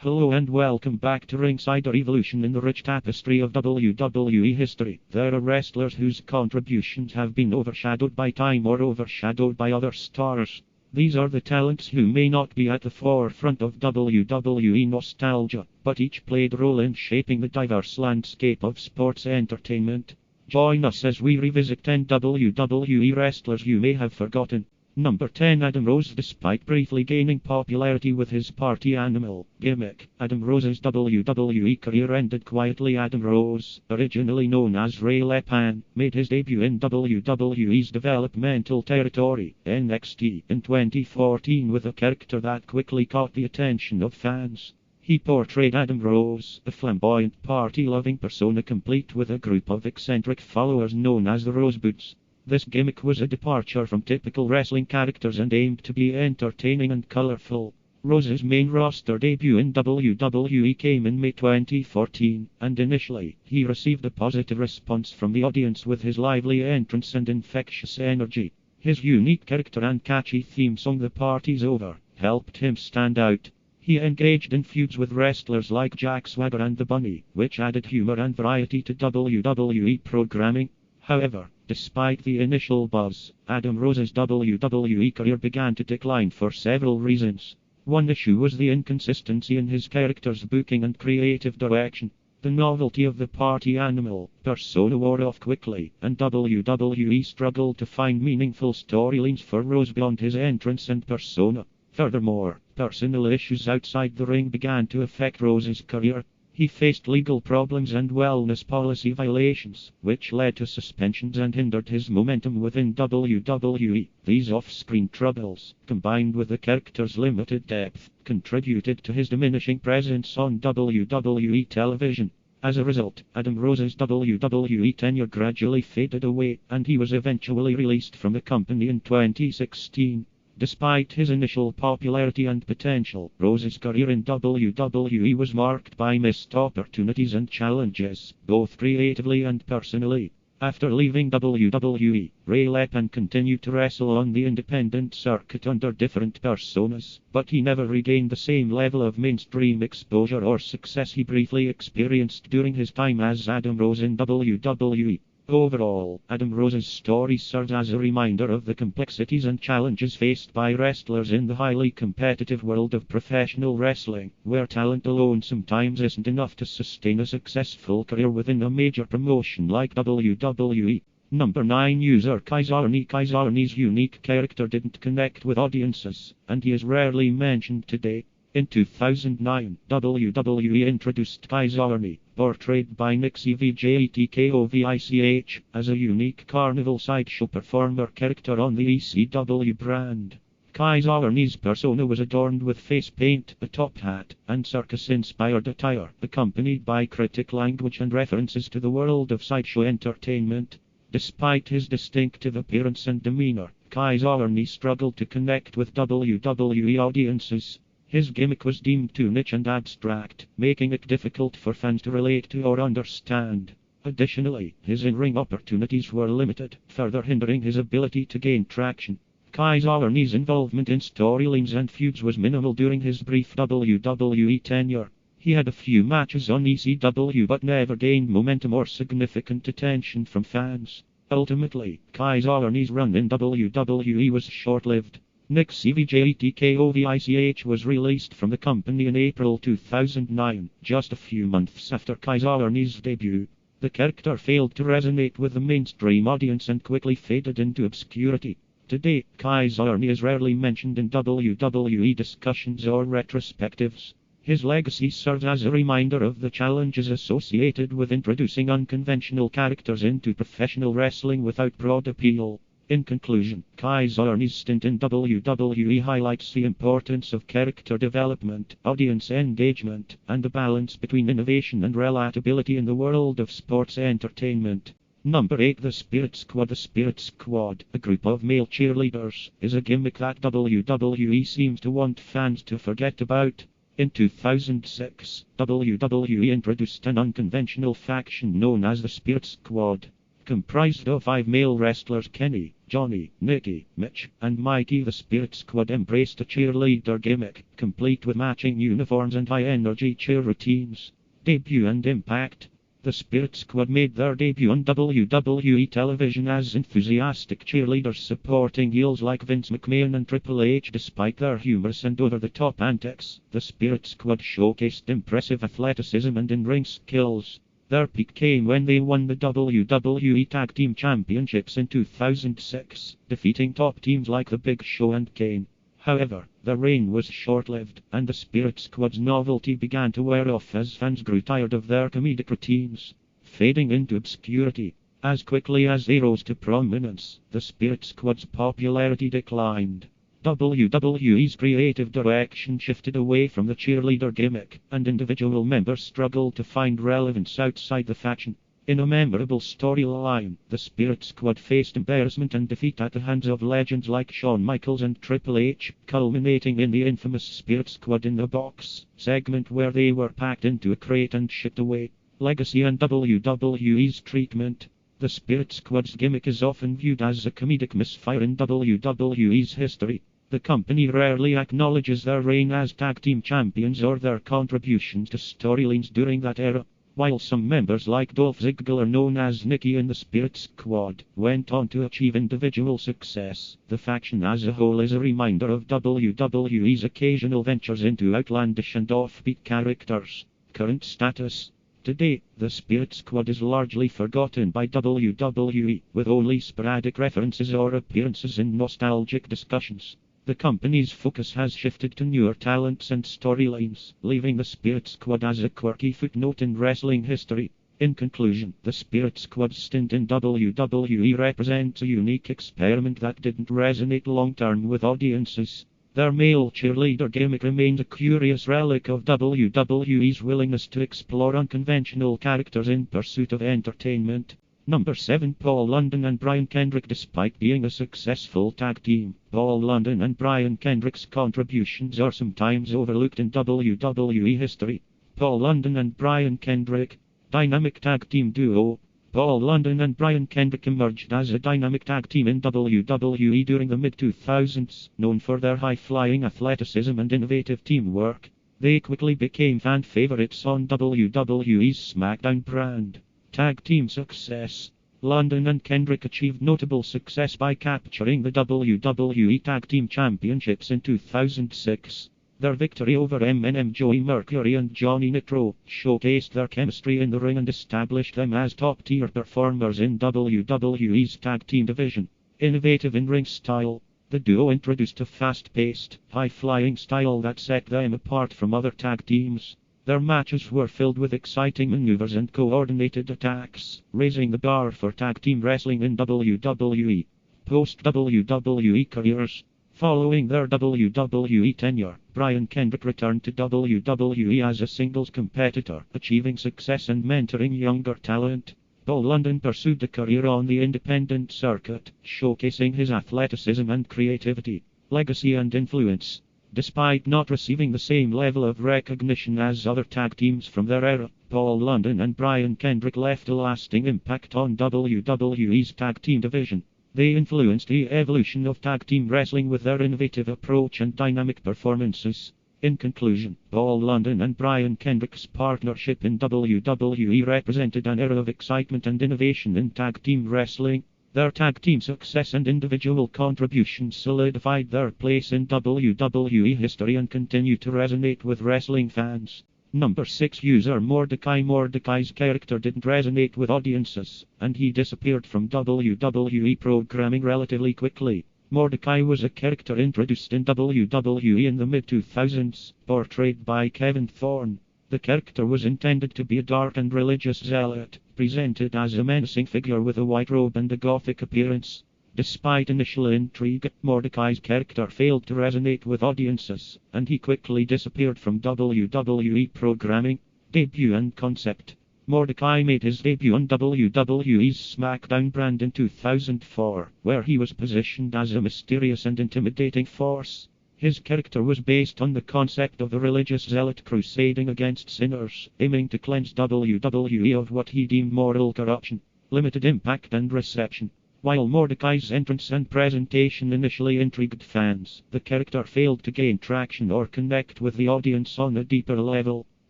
Hello and welcome back to Ringside Evolution in the rich tapestry of WWE history. There are wrestlers whose contributions have been overshadowed by time or overshadowed by other stars. These are the talents who may not be at the forefront of WWE nostalgia, but each played a role in shaping the diverse landscape of sports entertainment. Join us as we revisit 10 WWE wrestlers you may have forgotten. Number 10, Adam Rose. Despite briefly gaining popularity with his party animal gimmick, Adam Rose's WWE career ended quietly. Adam Rose, originally known as Ray Lepan, made his debut in WWE's developmental territory, NXT, in 2014 with a character that quickly caught the attention of fans. He portrayed Adam Rose, a flamboyant party-loving persona complete with a group of eccentric followers known as the Roseboots. This gimmick was a departure from typical wrestling characters and aimed to be entertaining and colorful. Rose's main roster debut in WWE came in May 2014, and initially, he received a positive response from the audience with his lively entrance and infectious energy. His unique character and catchy theme song "The Party's Over" helped him stand out. He engaged in feuds with wrestlers like Jack Swagger and The Bunny, which added humor and variety to WWE programming. However, despite the initial buzz, Adam Rose's WWE career began to decline for several reasons. One issue was the inconsistency in his character's booking and creative direction. The novelty of the party animal persona wore off quickly, and WWE struggled to find meaningful storylines for Rose beyond his entrance and persona. Furthermore, personal issues outside the ring began to affect Rose's career. He faced legal problems and wellness policy violations, which led to suspensions and hindered his momentum within WWE. These off-screen troubles, combined with the character's limited depth, contributed to his diminishing presence on WWE television. As a result, Adam Rose's WWE tenure gradually faded away, and he was eventually released from the company in 2016. Despite his initial popularity and potential, Rose's career in WWE was marked by missed opportunities and challenges, both creatively and personally. After leaving WWE, Ray Lepan continued to wrestle on the independent circuit under different personas, but he never regained the same level of mainstream exposure or success he briefly experienced during his time as Adam Rose in WWE. Overall, Adam Rose's story serves as a reminder of the complexities and challenges faced by wrestlers in the highly competitive world of professional wrestling, where talent alone sometimes isn't enough to sustain a successful career within a major promotion like WWE. Number 9, user Kaiser. Kaiser's unique character didn't connect with audiences, and he is rarely mentioned today. In 2009, WWE introduced Kaiser, portrayed by Nick Cvich, as a unique carnival sideshow performer character on the ECW brand. Kaiser's persona was adorned with face paint, a top hat, and circus-inspired attire, accompanied by cryptic language and references to the world of sideshow entertainment. Despite his distinctive appearance and demeanor, Kaiser struggled to connect with WWE audiences. His gimmick was deemed too niche and abstract, making it difficult for fans to relate to or understand. Additionally, his in-ring opportunities were limited, further hindering his ability to gain traction. Kaiser's involvement in storylines and feuds was minimal during his brief WWE tenure. He had a few matches on ECW but never gained momentum or significant attention from fans. Ultimately, Kaiser's run in WWE was short-lived. Nick Cvich was released from the company in April 2009, just a few months after Kaiser's debut. The character failed to resonate with the mainstream audience and quickly faded into obscurity. Today, Kaiser is rarely mentioned in WWE discussions or retrospectives. His legacy serves as a reminder of the challenges associated with introducing unconventional characters into professional wrestling without broad appeal. In conclusion, Kaiser's stint in WWE highlights the importance of character development, audience engagement, and the balance between innovation and relatability in the world of sports entertainment. Number 8, The Spirit Squad. The Spirit Squad, a group of male cheerleaders, is a gimmick that WWE seems to want fans to forget about. In 2006, WWE introduced an unconventional faction known as the Spirit Squad. Comprised of 5 male wrestlers: Kenny, Johnny, Nikki, Mitch, and Mikey. The Spirit Squad embraced a cheerleader gimmick, complete with matching uniforms and high-energy cheer routines. Debut and impact. The Spirit Squad made their debut on WWE television as enthusiastic cheerleaders supporting heels like Vince McMahon and Triple H. Despite their humorous and over-the-top antics, the Spirit Squad showcased impressive athleticism and in-ring skills. Their peak came when they won the WWE Tag Team Championships in 2006, defeating top teams like The Big Show and Kane. However, the reign was short-lived, and the Spirit Squad's novelty began to wear off as fans grew tired of their comedic routines, fading into obscurity. As quickly as they rose to prominence, the Spirit Squad's popularity declined. WWE's creative direction shifted away from the cheerleader gimmick, and individual members struggled to find relevance outside the faction. In a memorable storyline, the Spirit Squad faced embarrassment and defeat at the hands of legends like Shawn Michaels and Triple H, culminating in the infamous Spirit Squad in the Box segment where they were packed into a crate and shipped away. Legacy and WWE's treatment. The Spirit Squad's gimmick is often viewed as a comedic misfire in WWE's history. The company rarely acknowledges their reign as tag team champions or their contributions to storylines during that era. While some members like Dolph Ziggler, known as Nikki in the Spirit Squad, went on to achieve individual success, the faction as a whole is a reminder of WWE's occasional ventures into outlandish and offbeat characters. Current status. Today, the Spirit Squad is largely forgotten by WWE, with only sporadic references or appearances in nostalgic discussions. The company's focus has shifted to newer talents and storylines, leaving the Spirit Squad as a quirky footnote in wrestling history. In conclusion, the Spirit Squad's stint in WWE represents a unique experiment that didn't resonate long-term with audiences. Their male cheerleader gimmick remains a curious relic of WWE's willingness to explore unconventional characters in pursuit of entertainment. Number 7. Paul London and Brian Kendrick. Despite being a successful tag team, Paul London and Brian Kendrick's contributions are sometimes overlooked in WWE history. Paul London and Brian Kendrick. Dynamic tag team duo. Paul London and Brian Kendrick emerged as a dynamic tag team in WWE during the mid-2000s, known for their high-flying athleticism and innovative teamwork. They quickly became fan favorites on WWE's SmackDown brand. Tag team success. London and Kendrick achieved notable success by capturing the WWE Tag Team Championships in 2006. Their victory over MNM, Joey Mercury and Johnny Nitro showcased their chemistry in the ring and established them as top-tier performers in WWE's tag team division. Innovative in-ring style. The duo introduced a fast-paced, high-flying style that set them apart from other tag teams. Their matches were filled with exciting maneuvers and coordinated attacks, raising the bar for tag team wrestling in WWE. Post-WWE careers. Following their WWE tenure, Brian Kendrick returned to WWE as a singles competitor, achieving success and mentoring younger talent. Paul London pursued a career on the independent circuit, showcasing his athleticism and creativity. Legacy and influence. Despite not receiving the same level of recognition as other tag teams from their era, Paul London and Brian Kendrick left a lasting impact on WWE's tag team division. They influenced the evolution of tag team wrestling with their innovative approach and dynamic performances. In conclusion, Paul London and Brian Kendrick's partnership in WWE represented an era of excitement and innovation in tag team wrestling. Their tag team success and individual contributions solidified their place in WWE history and continue to resonate with wrestling fans. Number 6. User Mordecai. Mordecai's character didn't resonate with audiences, and he disappeared from WWE programming relatively quickly. Mordecai was a character introduced in WWE in the mid-2000s, portrayed by Kevin Thorne. The character was intended to be a dark and religious zealot, presented as a menacing figure with a white robe and a gothic appearance. Despite initial intrigue, Mordecai's character failed to resonate with audiences, and he quickly disappeared from WWE programming. Debut and concept. Mordecai made his debut on WWE's SmackDown brand in 2004, where he was positioned as a mysterious and intimidating force. His character was based on the concept of the religious zealot crusading against sinners, aiming to cleanse WWE of what he deemed moral corruption. Limited impact and reception. While Mordecai's entrance and presentation initially intrigued fans, the character failed to gain traction or connect with the audience on a deeper level.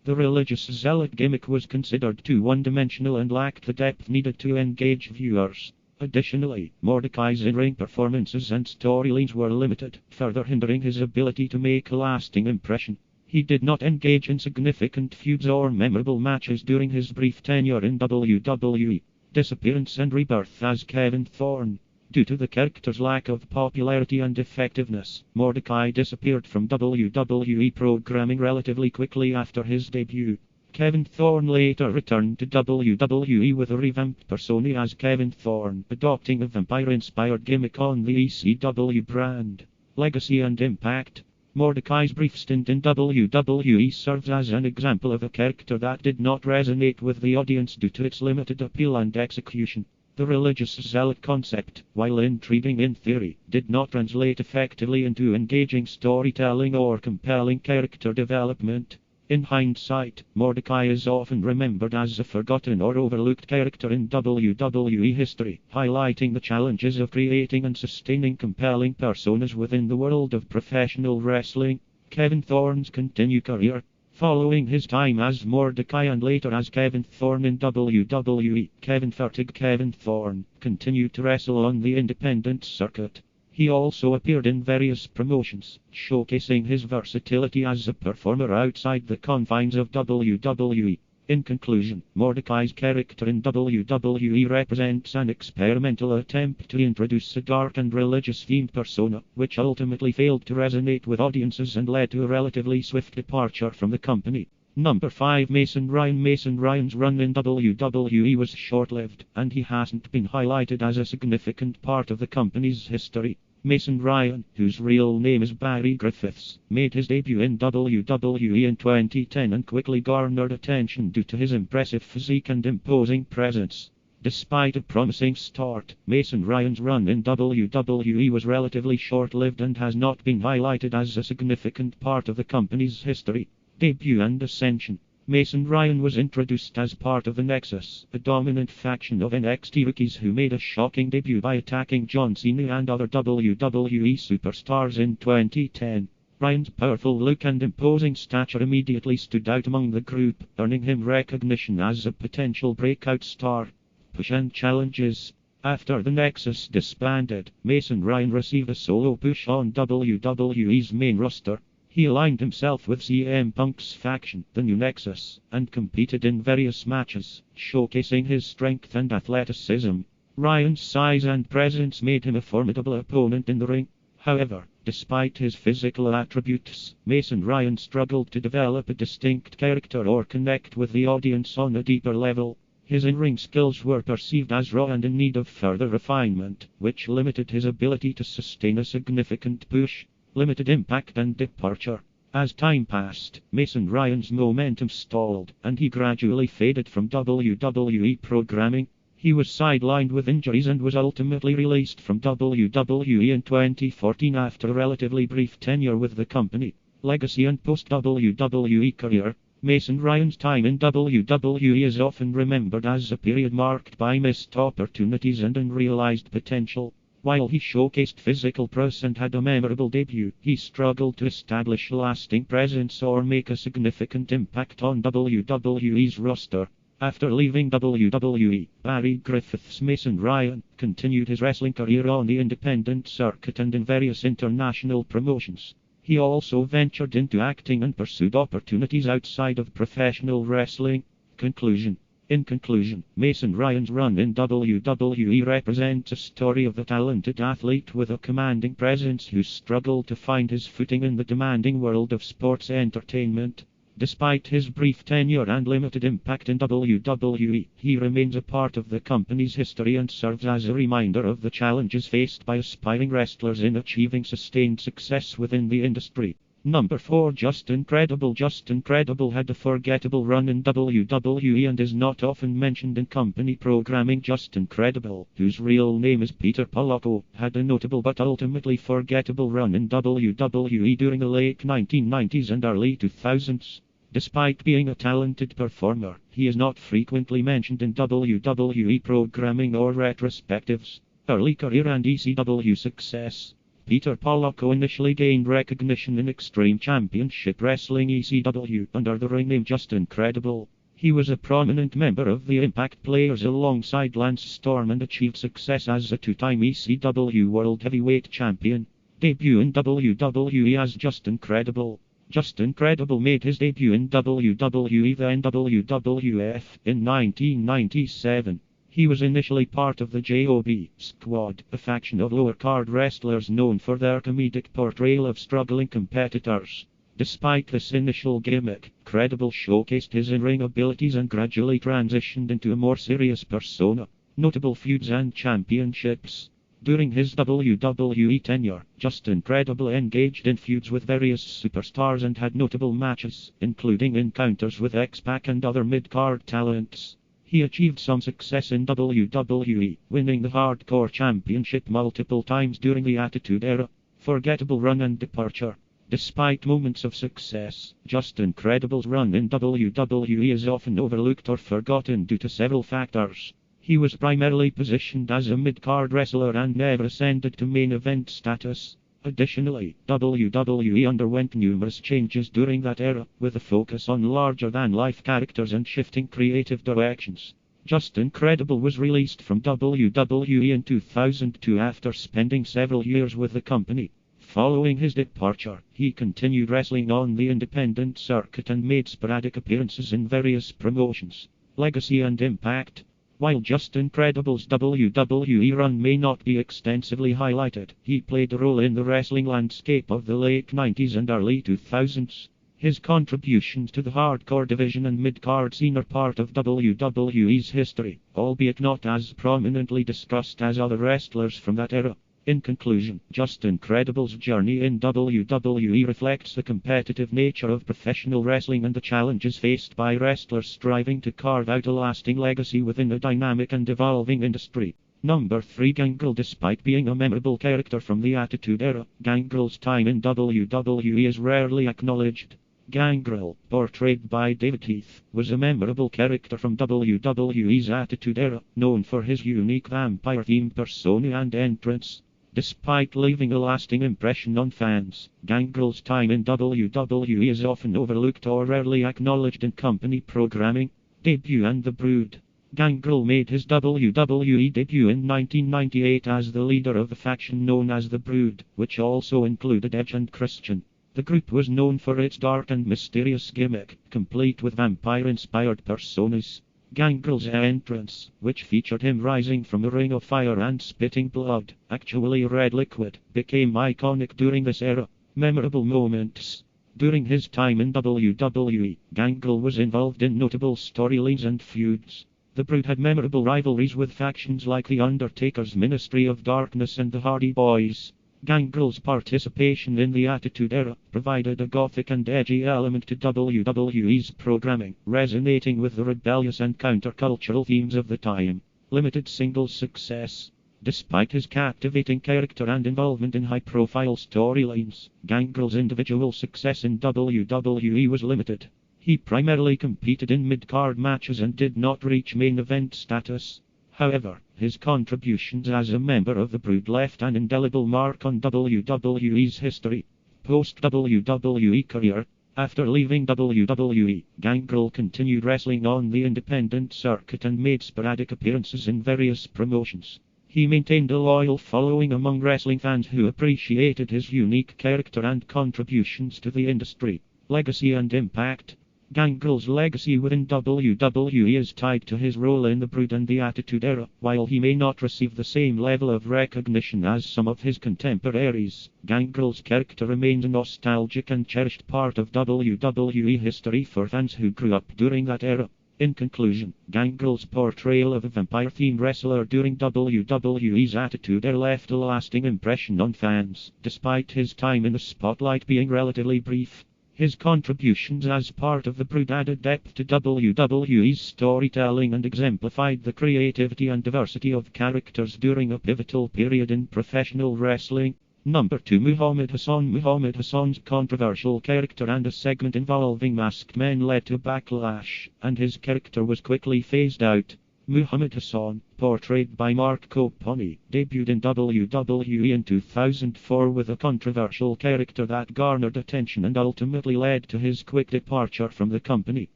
The religious zealot gimmick was considered too one-dimensional and lacked the depth needed to engage viewers. Additionally, Mordecai's in-ring performances and storylines were limited, further hindering his ability to make a lasting impression. He did not engage in significant feuds or memorable matches during his brief tenure in WWE. Disappearance and rebirth as Kevin Thorne. Due to the character's lack of popularity and effectiveness, Mordecai disappeared from WWE programming relatively quickly after his debut. Kevin Thorne later returned to WWE with a revamped persona as Kevin Thorne, adopting a vampire-inspired gimmick on the ECW brand. Legacy and impact. Mordecai's brief stint in WWE serves as an example of a character that did not resonate with the audience due to its limited appeal and execution. The religious zealot concept, while intriguing in theory, did not translate effectively into engaging storytelling or compelling character development. In hindsight, Mordecai is often remembered as a forgotten or overlooked character in WWE history, highlighting the challenges of creating and sustaining compelling personas within the world of professional wrestling. Kevin Thorne's continued career. Following his time as Mordecai and later as Kevin Thorne in WWE, Kevin Thorne continued to wrestle on the independent circuit. He also appeared in various promotions, showcasing his versatility as a performer outside the confines of WWE. In conclusion, Mordecai's character in WWE represents an experimental attempt to introduce a dark and religious-themed persona, which ultimately failed to resonate with audiences and led to a relatively swift departure from the company. Number 5. Mason Ryan. Mason Ryan's run in WWE was short-lived, and he hasn't been highlighted as a significant part of the company's history. Mason Ryan, whose real name is Barry Griffiths, made his debut in WWE in 2010 and quickly garnered attention due to his impressive physique and imposing presence. Despite a promising start, Mason Ryan's run in WWE was relatively short-lived and has not been highlighted as a significant part of the company's history. Debut and ascension. Mason Ryan was introduced as part of the Nexus, a dominant faction of NXT rookies who made a shocking debut by attacking John Cena and other WWE superstars in 2010. Ryan's powerful look and imposing stature immediately stood out among the group, earning him recognition as a potential breakout star. Push and challenges. After the Nexus disbanded, Mason Ryan received a solo push on WWE's main roster. He aligned himself with CM Punk's faction, the New Nexus, and competed in various matches, showcasing his strength and athleticism. Ryan's size and presence made him a formidable opponent in the ring. However, despite his physical attributes, Mason Ryan struggled to develop a distinct character or connect with the audience on a deeper level. His in-ring skills were perceived as raw and in need of further refinement, which limited his ability to sustain a significant push. Limited impact and departure. As time passed, Mason Ryan's momentum stalled, and he gradually faded from WWE programming. He was sidelined with injuries and was ultimately released from WWE in 2014 after a relatively brief tenure with the company. Legacy and post-WWE career. Mason Ryan's time in WWE is often remembered as a period marked by missed opportunities and unrealized potential. While he showcased physical prowess and had a memorable debut, he struggled to establish a lasting presence or make a significant impact on WWE's roster. After leaving WWE, Barry Griffiths Mason Ryan continued his wrestling career on the independent circuit and in various international promotions. He also ventured into acting and pursued opportunities outside of professional wrestling. Conclusion. In conclusion, Mason Ryan's run in WWE represents a story of a talented athlete with a commanding presence who struggled to find his footing in the demanding world of sports entertainment. Despite his brief tenure and limited impact in WWE, he remains a part of the company's history and serves as a reminder of the challenges faced by aspiring wrestlers in achieving sustained success within the industry. Number 4. Justin Credible. Justin Credible had a forgettable run in WWE and is not often mentioned in company programming. Justin Credible, whose real name is Peter Polacco, had a notable but ultimately forgettable run in WWE during the late 1990s and early 2000s. Despite being a talented performer, he is not frequently mentioned in WWE programming or retrospectives. Early career and ECW success. Peter Pollock initially gained recognition in Extreme Championship Wrestling ECW under the ring name Just Incredible. He was a prominent member of the Impact Players alongside Lance Storm and achieved success as a two-time ECW World Heavyweight Champion. Debut in WWE as Just Incredible. Just Incredible made his debut in WWE then WWF in 1997. He was initially part of the Job Squad, a faction of lower-card wrestlers known for their comedic portrayal of struggling competitors. Despite this initial gimmick, Credible showcased his in-ring abilities and gradually transitioned into a more serious persona. Notable feuds and championships. During his WWE tenure, Just Incredible engaged in feuds with various superstars and had notable matches, including encounters with X-Pac and other mid-card talents. He achieved some success in WWE, winning the Hardcore Championship multiple times during the Attitude Era. Forgettable run and departure. Despite moments of success, Just Incredible's run in WWE is often overlooked or forgotten due to several factors. He was primarily positioned as a mid-card wrestler and never ascended to main event status. Additionally, WWE underwent numerous changes during that era, with a focus on larger-than-life characters and shifting creative directions. Just Incredible was released from WWE in 2002 after spending several years with the company. Following his departure, he continued wrestling on the independent circuit and made sporadic appearances in various promotions. Legacy and impact. While Just Incredible's WWE run may not be extensively highlighted, he played a role in the wrestling landscape of the late 90s and early 2000s. His contributions to the hardcore division and mid-card scene are part of WWE's history, albeit not as prominently discussed as other wrestlers from that era. In conclusion, Just Incredible's journey in WWE reflects the competitive nature of professional wrestling and the challenges faced by wrestlers striving to carve out a lasting legacy within a dynamic and evolving industry. Number 3. Gangrel. Despite being a memorable character from the Attitude Era, Gangrel's time in WWE is rarely acknowledged. Gangrel, portrayed by David Heath, was a memorable character from WWE's Attitude Era, known for his unique vampire-themed persona and entrance. Despite leaving a lasting impression on fans, Gangrel's time in WWE is often overlooked or rarely acknowledged in company programming. Debut and the Brood. Gangrel made his WWE debut in 1998 as the leader of the faction known as the Brood, which also included Edge and Christian. The group was known for its dark and mysterious gimmick, complete with vampire-inspired personas. Gangrel's entrance, which featured him rising from a ring of fire and spitting blood, actually red liquid, became iconic during this era. Memorable moments. During his time in WWE, Gangrel was involved in notable storylines and feuds. The Brood had memorable rivalries with factions like The Undertaker's Ministry of Darkness and the Hardy Boys. Gangrel's participation in the Attitude Era provided a gothic and edgy element to WWE's programming, resonating with the rebellious and countercultural themes of the time. Limited singles success. Despite his captivating character and involvement in high-profile storylines, Gangrel's individual success in WWE was limited. He primarily competed in mid-card matches and did not reach main event status. However, his contributions as a member of the Brood left an indelible mark on WWE's history. Post-WWE career. After leaving WWE, Gangrel continued wrestling on the independent circuit and made sporadic appearances in various promotions. He maintained a loyal following among wrestling fans who appreciated his unique character and contributions to the industry. Legacy and impact. Gangrel's legacy within WWE is tied to his role in the Brood and the Attitude Era. While he may not receive the same level of recognition as some of his contemporaries, Gangrel's character remains a nostalgic and cherished part of WWE history for fans who grew up during that era. In conclusion, Gangrel's portrayal of a vampire-themed wrestler during WWE's Attitude Era left a lasting impression on fans, despite his time in the spotlight being relatively brief. His contributions as part of the Brood added depth to WWE's storytelling and exemplified the creativity and diversity of characters during a pivotal period in professional wrestling. Number 2. Muhammad Hassan. Muhammad Hassan's controversial character and a segment involving masked men led to backlash, and his character was quickly phased out. Muhammad Hassan, portrayed by Mark Coponi, debuted in WWE in 2004 with a controversial character that garnered attention and ultimately led to his quick departure from the company.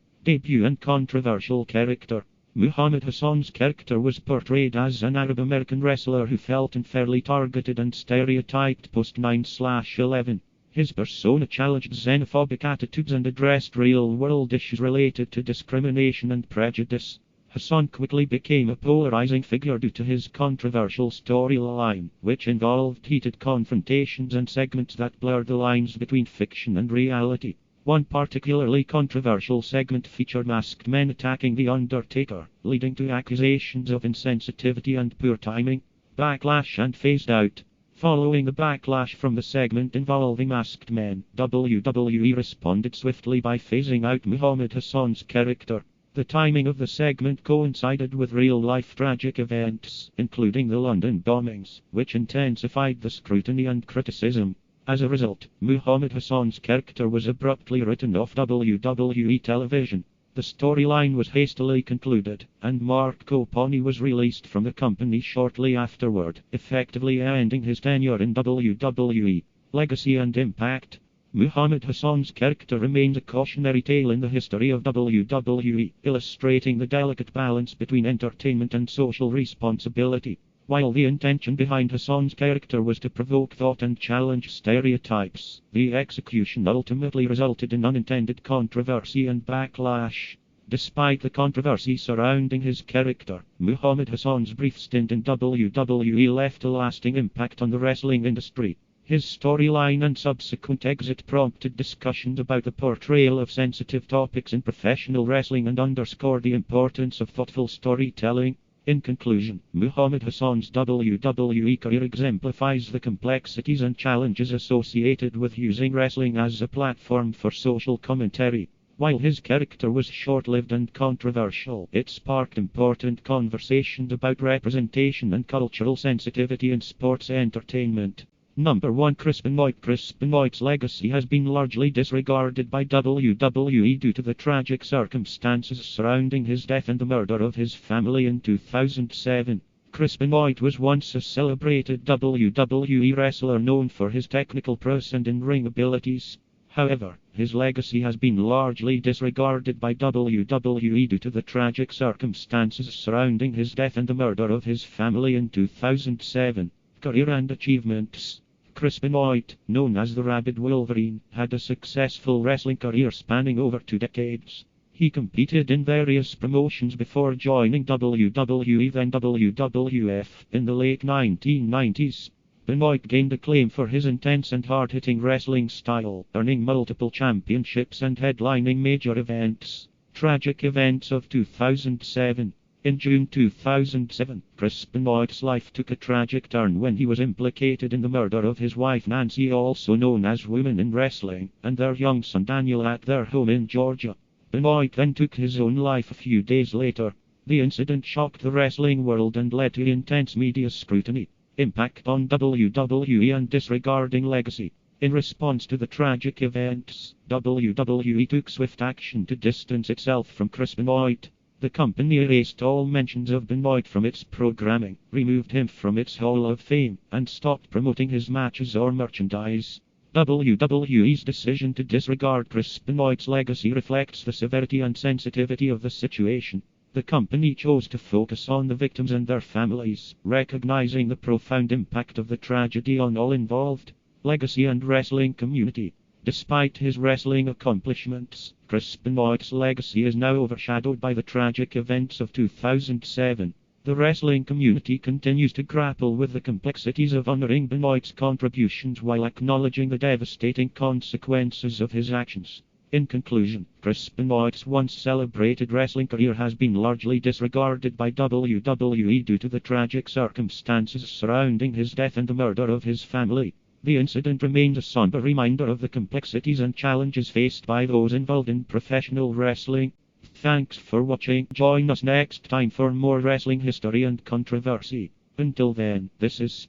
Debut and controversial character. Muhammad Hassan's character was portrayed as an Arab American wrestler who felt unfairly targeted and stereotyped post 9/11. His persona challenged xenophobic attitudes and addressed real-world issues related to discrimination and prejudice. Hassan quickly became a polarizing figure due to his controversial storyline, which involved heated confrontations and segments that blurred the lines between fiction and reality. One particularly controversial segment featured masked men attacking The Undertaker, leading to accusations of insensitivity and poor timing. Backlash and phased out. Following the backlash from the segment involving masked men, WWE responded swiftly by phasing out Muhammad Hassan's character. The timing of the segment coincided with real-life tragic events, including the London bombings, which intensified the scrutiny and criticism. As a result, Muhammad Hassan's character was abruptly written off WWE television. The storyline was hastily concluded, and Mark Coponi was released from the company shortly afterward, effectively ending his tenure in WWE. Legacy and impact. Muhammad Hassan's character remains a cautionary tale in the history of WWE, illustrating the delicate balance between entertainment and social responsibility. While the intention behind Hassan's character was to provoke thought and challenge stereotypes, the execution ultimately resulted in unintended controversy and backlash. Despite the controversy surrounding his character, Muhammad Hassan's brief stint in WWE left a lasting impact on the wrestling industry. His storyline and subsequent exit prompted discussions about the portrayal of sensitive topics in professional wrestling and underscored the importance of thoughtful storytelling. In conclusion, Muhammad Hassan's WWE career exemplifies the complexities and challenges associated with using wrestling as a platform for social commentary. While his character was short-lived and controversial, it sparked important conversations about representation and cultural sensitivity in sports entertainment. Number 1. Chris Benoit. Chris Benoit's legacy has been largely disregarded by WWE due to the tragic circumstances surrounding his death and the murder of his family in 2007. Chris Benoit was once a celebrated WWE wrestler known for his technical prowess and in-ring abilities. However, his legacy has been largely disregarded by WWE due to the tragic circumstances surrounding his death and the murder of his family in 2007. Career and achievements. Chris Benoit, known as the Rabid Wolverine, had a successful wrestling career spanning over 2 decades. He competed in various promotions before joining WWE then WWF in the late 1990s. Benoit gained acclaim for his intense and hard-hitting wrestling style, earning multiple championships and headlining major events. Tragic events of 2007. In June 2007, Chris Benoit's life took a tragic turn when he was implicated in the murder of his wife Nancy, also known as Women in Wrestling, and their young son Daniel at their home in Georgia. Benoit then took his own life a few days later. The incident shocked the wrestling world and led to intense media scrutiny. Impact on WWE and disregarding legacy. In response to the tragic events, WWE took swift action to distance itself from Chris Benoit. The company erased all mentions of Benoit from its programming, removed him from its Hall of Fame, and stopped promoting his matches or merchandise. WWE's decision to disregard Chris Benoit's legacy reflects the severity and sensitivity of the situation. The company chose to focus on the victims and their families, recognizing the profound impact of the tragedy on all involved. Legacy and wrestling community. Despite his wrestling accomplishments, Chris Benoit's legacy is now overshadowed by the tragic events of 2007. The wrestling community continues to grapple with the complexities of honoring Benoit's contributions while acknowledging the devastating consequences of his actions. In conclusion, Chris Benoit's once celebrated wrestling career has been largely disregarded by WWE due to the tragic circumstances surrounding his death and the murder of his family. The incident remains a somber reminder of the complexities and challenges faced by those involved in professional wrestling. Thanks for watching. Join us next time for more wrestling history and controversy. Until then, this is